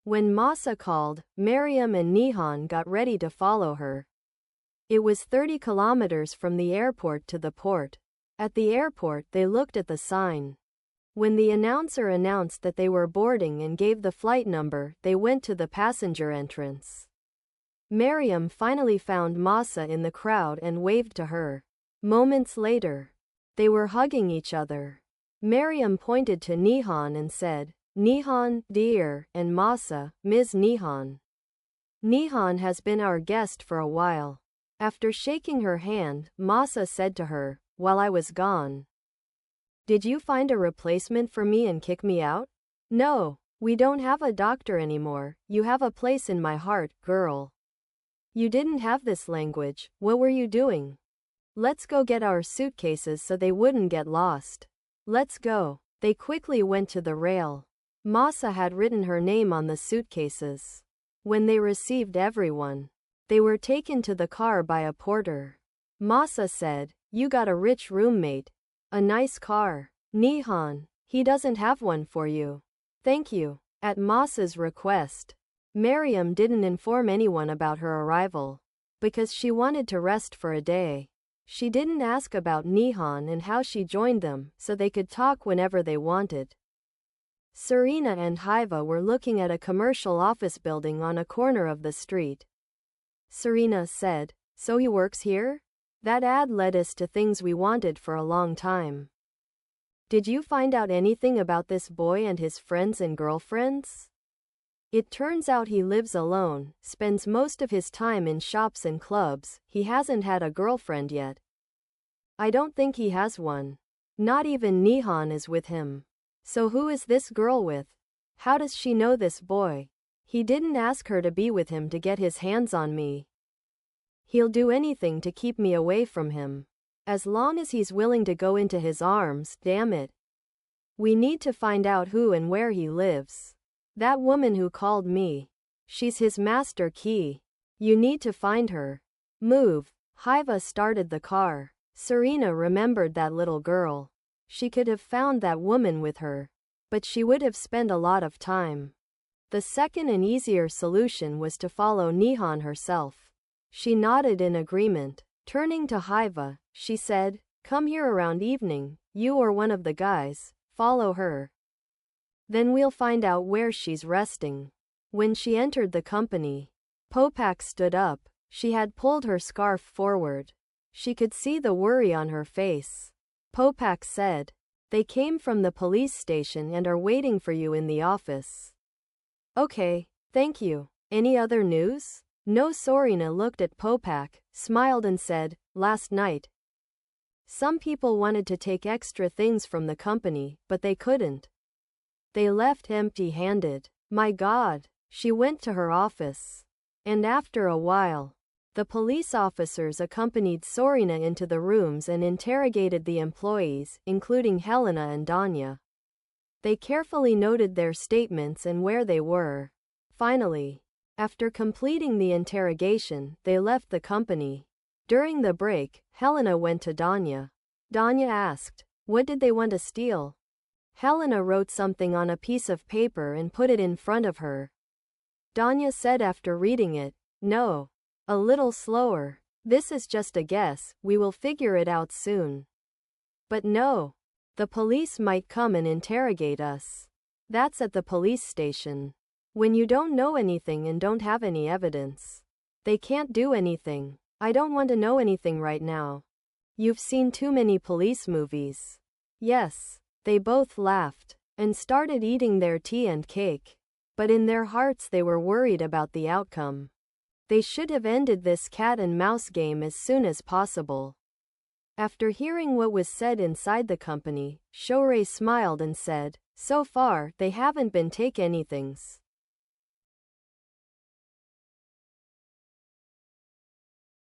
When Mehsà called, Meriem and نیهان got ready to follow her. It was 30 kilometers from the airport to the port. At the airport they looked at the sign. When the announcer announced that they were boarding and gave the flight number, they went to the passenger entrance. Meriem finally found Mehsà in the crowd and waved to her. Moments later, they were hugging each other. Meriem pointed to Níhán and said, "Níhán, dear," and Mehsà, "Ms. Níhán." Níhán has been our guest for a while. After shaking her hand, Mehsà said to her, "While I was gone, did you find a replacement for me and kick me out?" "No, we don't have a doctor anymore. You have a place in my heart, girl." "You didn't have this language. What were you doing?" "Let's go get our suitcases so they wouldn't get lost." "Let's go." They quickly went to the rail. Mehsà had written her name on the suitcases. When they received everyone, they were taken to the car by a porter. Mehsà said, "You got a rich roommate. A nice car." "Níhán, he doesn't have one for you." "Thank you." At Mehsà's request, Meriem didn't inform anyone about her arrival, because she wanted to rest for a day. She didn't ask about Níhán and how she joined them, so they could talk whenever they wanted. Serena and Hiva were looking at a commercial office building on a corner of the street. Serena said, "So he works here? That ad led us to things we wanted for a long time. Did you find out anything about this boy and his friends and girlfriends?" "It turns out he lives alone, spends most of his time in shops and clubs. He hasn't had a girlfriend yet." "I don't think he has one. Not even Níhán is with him." "So who is this girl with? How does she know this boy?" "He didn't ask her to be with him to get his hands on me. He'll do anything to keep me away from him. As long as he's willing to go into his arms, damn it. We need to find out who and where he lives. That woman who called me, she's his master key. You need to find her. Move." Hiva started the car. Serena remembered that little girl. She could have found that woman with her, but she would have spent a lot of time. The second and easier solution was to follow Níhán herself. She nodded in agreement. Turning to Hiva, she said, "Come here around evening, you or one of the guys, follow her. Then we'll find out where she's resting." When she entered the company, Popak stood up. She had pulled her scarf forward. She could see the worry on her face. Popak said, "They came from the police station and are waiting for you in the office." "Okay, thank you. Any other news?" "No." Serena looked at Popak, smiled and said, "Last night, some people wanted to take extra things from the company, but they couldn't. They left empty-handed." "My God." She went to her office. And after a while, the police officers accompanied Serena into the rooms and interrogated the employees, including Helena and Danya. They carefully noted their statements and where they were. Finally, after completing the interrogation, they left the company. During the break, Helena went to Danya. Danya asked, "What did they want to steal?" Helena wrote something on a piece of paper and put it in front of her. Danya said after reading it, "No." A little slower. "This is just a guess, we will figure it out soon." "But no. The police might come and interrogate us." "That's at the police station. When you don't know anything and don't have any evidence, they can't do anything." "I don't want to know anything right now. You've seen too many police movies." "Yes." They both laughed and started eating their tea and cake. But in their hearts they were worried about the outcome. They should have ended this cat and mouse game as soon as possible. After hearing what was said inside the company, Shorey smiled and said, "So far, they haven't been take anythings.